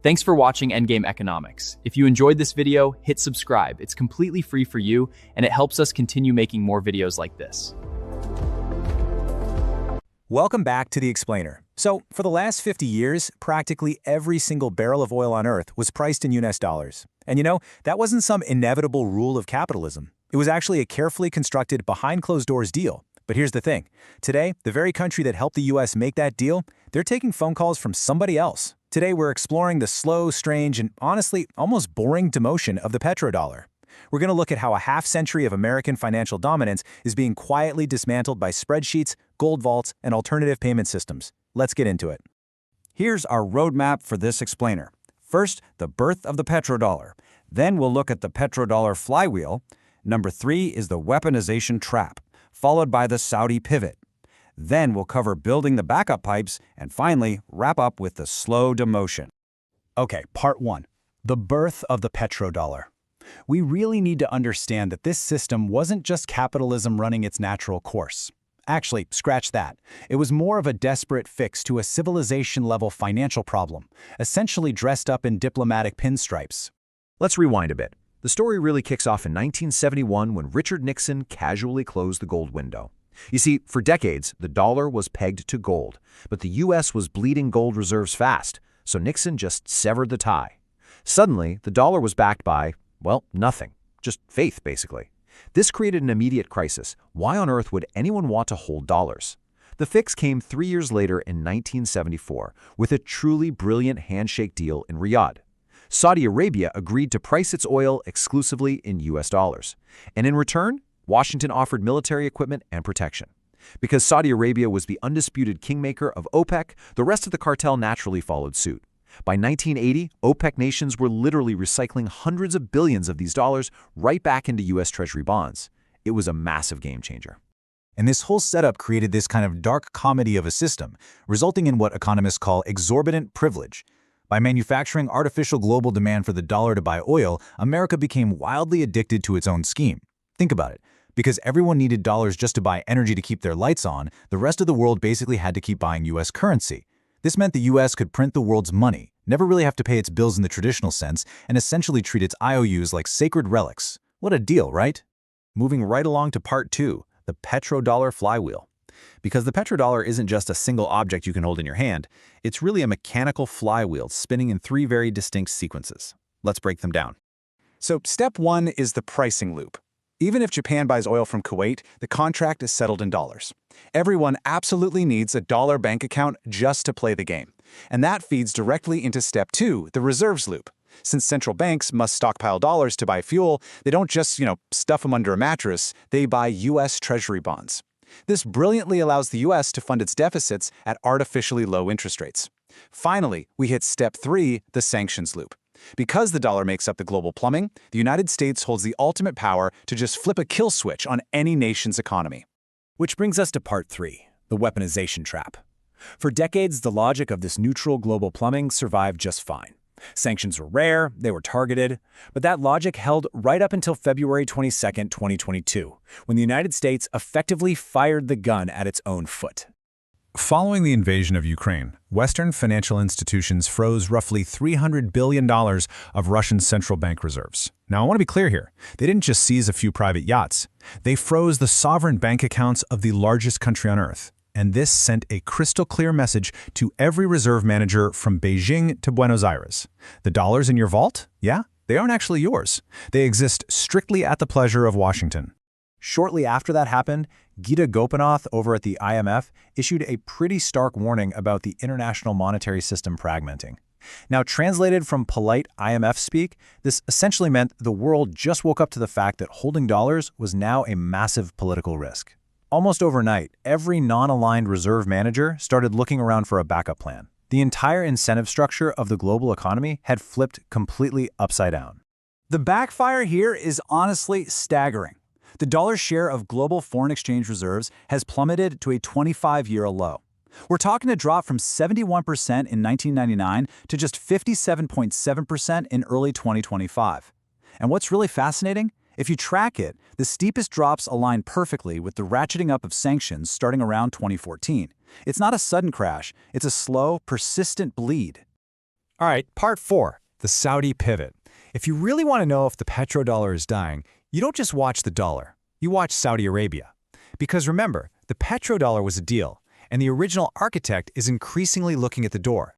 Thanks for watching Endgame Economics. If you enjoyed this video, hit subscribe. It's completely free for you, and it helps us continue making more videos like this. Welcome back to The Explainer. So, for the last 50 years, practically every single barrel of oil on Earth was priced in US dollars. And that wasn't some inevitable rule of capitalism. It was actually a carefully constructed behind-closed-doors deal. But here's the thing. Today, the very country that helped the US make that deal, they're taking phone calls from somebody else. Today, we're exploring the slow, strange, and honestly, almost boring demotion of the petrodollar. We're going to look at how a half-century of American financial dominance is being quietly dismantled by spreadsheets, gold vaults, and alternative payment systems. Let's get into it. Here's our roadmap for this explainer. First, the birth of the petrodollar. Then we'll look at the petrodollar flywheel. Number 3 is the weaponization trap, followed by the Saudi pivot. Then we'll cover building the backup pipes, and finally, wrap up with the slow demotion. Okay, part 1. The birth of the petrodollar. We really need to understand that this system wasn't just capitalism running its natural course. Actually, scratch that. It was more of a desperate fix to a civilization-level financial problem, essentially dressed up in diplomatic pinstripes. Let's rewind a bit. The story really kicks off in 1971 when Richard Nixon casually closed the gold window. You see, for decades, the dollar was pegged to gold, but the U.S. was bleeding gold reserves fast, so Nixon just severed the tie. Suddenly, the dollar was backed by, well, nothing. Just faith, basically. This created an immediate crisis. Why on earth would anyone want to hold dollars? The fix came 3 years later in 1974 with a truly brilliant handshake deal in Riyadh. Saudi Arabia agreed to price its oil exclusively in U.S. dollars. And in return, Washington offered military equipment and protection. Because Saudi Arabia was the undisputed kingmaker of OPEC, the rest of the cartel naturally followed suit. By 1980, OPEC nations were literally recycling hundreds of billions of these dollars right back into U.S. Treasury bonds. It was a massive game changer. And this whole setup created this kind of dark comedy of a system, resulting in what economists call exorbitant privilege. By manufacturing artificial global demand for the dollar to buy oil, America became wildly addicted to its own scheme. Think about it. Because everyone needed dollars just to buy energy to keep their lights on, the rest of the world basically had to keep buying U.S. currency. This meant the U.S. could print the world's money, never really have to pay its bills in the traditional sense, and essentially treat its IOUs like sacred relics. What a deal, right? Moving right along to part 2, the petrodollar flywheel. Because the petrodollar isn't just a single object you can hold in your hand, it's really a mechanical flywheel spinning in 3 very distinct sequences. Let's break them down. So step 1 is the pricing loop. Even if Japan buys oil from Kuwait, the contract is settled in dollars. Everyone absolutely needs a dollar bank account just to play the game. And that feeds directly into step 2, the reserves loop. Since central banks must stockpile dollars to buy fuel, they don't just, stuff them under a mattress, they buy U.S. Treasury bonds. This brilliantly allows the U.S. to fund its deficits at artificially low interest rates. Finally, we hit step 3, the sanctions loop. Because the dollar makes up the global plumbing, the United States holds the ultimate power to just flip a kill switch on any nation's economy. Which brings us to part 3, the weaponization trap. For decades, the logic of this neutral global plumbing survived just fine. Sanctions were rare, they were targeted, but that logic held right up until February 22, 2022, when the United States effectively fired the gun at its own foot. Following the invasion of Ukraine, Western financial institutions froze roughly $300 billion of Russian central bank reserves. Now, I want to be clear here. They didn't just seize a few private yachts. They froze the sovereign bank accounts of the largest country on Earth. And this sent a crystal clear message to every reserve manager from Beijing to Buenos Aires. The dollars in your vault? Yeah, they aren't actually yours. They exist strictly at the pleasure of Washington. Shortly after that happened, Gita Gopinath over at the IMF issued a pretty stark warning about the international monetary system fragmenting. Now, translated from polite IMF speak, this essentially meant the world just woke up to the fact that holding dollars was now a massive political risk. Almost overnight, every non-aligned reserve manager started looking around for a backup plan. The entire incentive structure of the global economy had flipped completely upside down. The backfire here is honestly staggering. The dollar's share of global foreign exchange reserves has plummeted to a 25-year low. We're talking a drop from 71% in 1999 to just 57.7% in early 2025. And what's really fascinating? If you track it, the steepest drops align perfectly with the ratcheting up of sanctions starting around 2014. It's not a sudden crash, it's a slow, persistent bleed. All right, part 4, the Saudi pivot. If you really want to know if the petrodollar is dying, you don't just watch the dollar, you watch Saudi Arabia. Because remember, the petrodollar was a deal, and the original architect is increasingly looking at the door.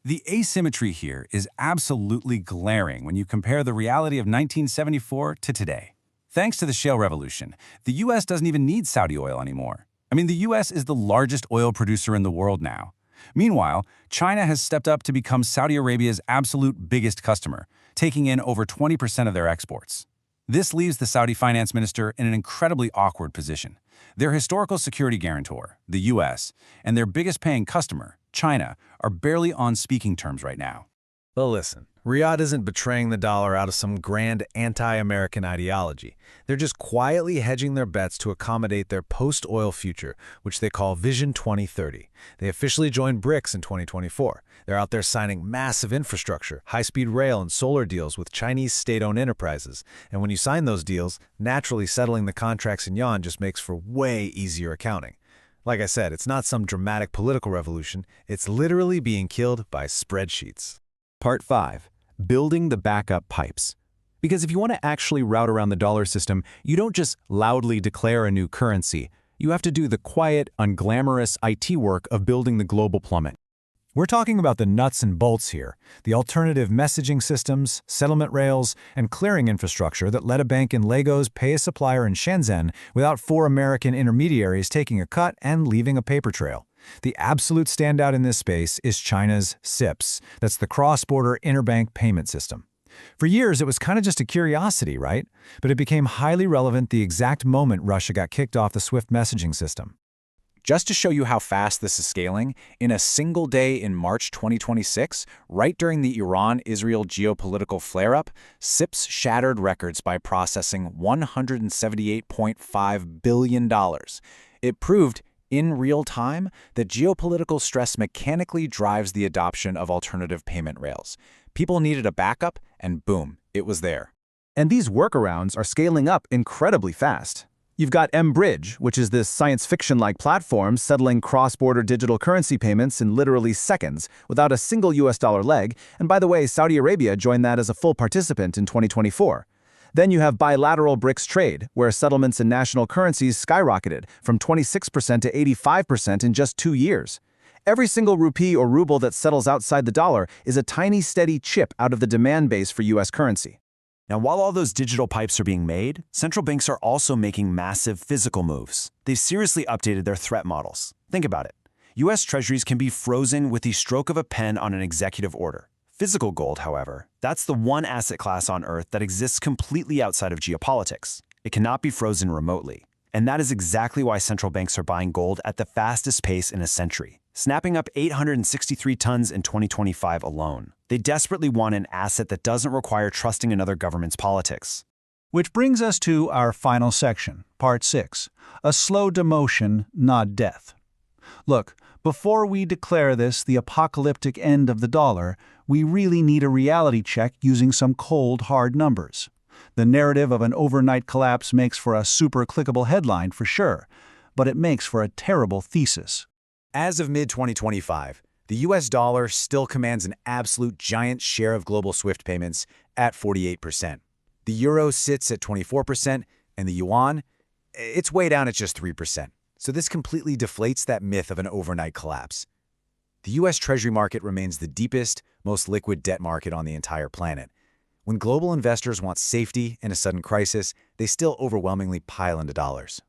The asymmetry here is absolutely glaring when you compare the reality of 1974 to today. Thanks to the shale revolution, the US doesn't even need Saudi oil anymore. I mean, the US is the largest oil producer in the world now. Meanwhile, China has stepped up to become Saudi Arabia's absolute biggest customer, taking in over 20% of their exports. This leaves the Saudi finance minister in an incredibly awkward position. Their historical security guarantor, the US, and their biggest paying customer, China, are barely on speaking terms right now. Well, listen, Riyadh isn't betraying the dollar out of some grand anti-American ideology. They're just quietly hedging their bets to accommodate their post-oil future, which they call Vision 2030. They officially joined BRICS in 2024. They're out there signing massive infrastructure, high-speed rail and solar deals with Chinese state-owned enterprises. And when you sign those deals, naturally settling the contracts in yuan just makes for way easier accounting. Like I said, it's not some dramatic political revolution. It's literally being killed by spreadsheets. Part 5. Building the backup pipes. Because if you want to actually route around the dollar system, you don't just loudly declare a new currency. You have to do the quiet, unglamorous IT work of building the global plummet. We're talking about the nuts and bolts here, the alternative messaging systems, settlement rails, and clearing infrastructure that let a bank in Lagos pay a supplier in Shenzhen without 4 American intermediaries taking a cut and leaving a paper trail. The absolute standout in this space is China's CIPS. That's the Cross-Border Interbank Payment System. For years, it was kind of just a curiosity, right? But it became highly relevant the exact moment Russia got kicked off the SWIFT messaging system. Just to show you how fast this is scaling, in a single day in March 2026, right during the Iran-Israel geopolitical flare-up, CIPS shattered records by processing $178.5 billion. It proved in real time that geopolitical stress mechanically drives the adoption of alternative payment rails. People needed a backup, and boom, it was there. And these workarounds are scaling up incredibly fast. You've got mBridge, which is this science fiction-like platform settling cross-border digital currency payments in literally seconds without a single US dollar leg, and by the way, Saudi Arabia joined that as a full participant in 2024. Then you have bilateral BRICS trade, where settlements in national currencies skyrocketed from 26% to 85% in just 2 years. Every single rupee or ruble that settles outside the dollar is a tiny, steady chip out of the demand base for US currency. Now, while all those digital pipes are being made, central banks are also making massive physical moves. They've seriously updated their threat models. Think about it. US treasuries can be frozen with the stroke of a pen on an executive order. Physical gold, however, that's the one asset class on Earth that exists completely outside of geopolitics. It cannot be frozen remotely. And that is exactly why central banks are buying gold at the fastest pace in a century, snapping up 863 tons in 2025 alone. They desperately want an asset that doesn't require trusting another government's politics. Which brings us to our final section, Part 6, a slow demotion, not death. Look, before we declare this the apocalyptic end of the dollar, we really need a reality check using some cold, hard numbers. The narrative of an overnight collapse makes for a super clickable headline for sure, but it makes for a terrible thesis. As of mid-2025, the US dollar still commands an absolute giant share of global SWIFT payments at 48%. The euro sits at 24%, and the yuan, it's way down at just 3%. So this completely deflates that myth of an overnight collapse. The US Treasury market remains the deepest, most liquid debt market on the entire planet. When global investors want safety in a sudden crisis, they still overwhelmingly pile into dollars.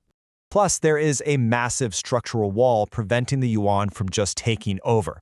Plus, there is a massive structural wall preventing the yuan from just taking over.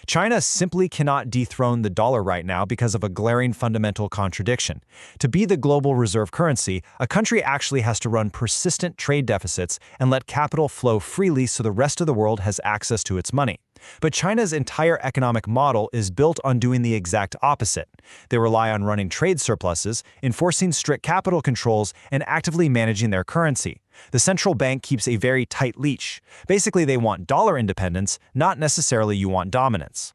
China simply cannot dethrone the dollar right now because of a glaring fundamental contradiction. To be the global reserve currency, a country actually has to run persistent trade deficits and let capital flow freely so the rest of the world has access to its money. But China's entire economic model is built on doing the exact opposite. They rely on running trade surpluses, enforcing strict capital controls, and actively managing their currency. The central bank keeps a very tight leash. Basically, they want dollar independence, not necessarily yuan dominance.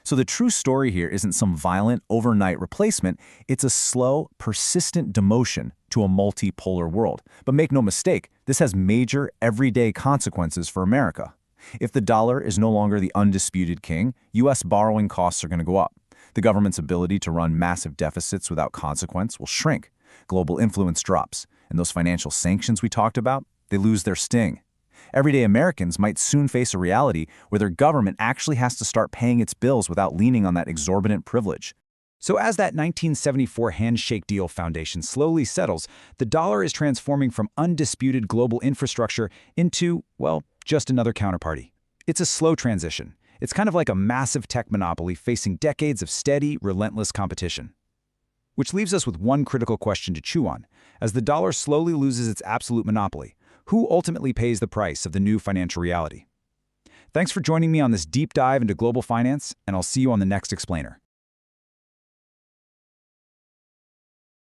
So the true story here isn't some violent overnight replacement, it's a slow, persistent demotion to a multipolar world. But make no mistake, this has major, everyday consequences for America. If the dollar is no longer the undisputed king, US borrowing costs are going to go up. The government's ability to run massive deficits without consequence will shrink. Global influence drops, and those financial sanctions we talked about, they lose their sting. Everyday Americans might soon face a reality where their government actually has to start paying its bills without leaning on that exorbitant privilege. So as that 1974 handshake deal foundation slowly settles, the dollar is transforming from undisputed global infrastructure into, well, just another counterparty. It's a slow transition. It's kind of like a massive tech monopoly facing decades of steady, relentless competition. Which leaves us with one critical question to chew on. As the dollar slowly loses its absolute monopoly, who ultimately pays the price of the new financial reality? Thanks for joining me on this deep dive into global finance, and I'll see you on the next explainer.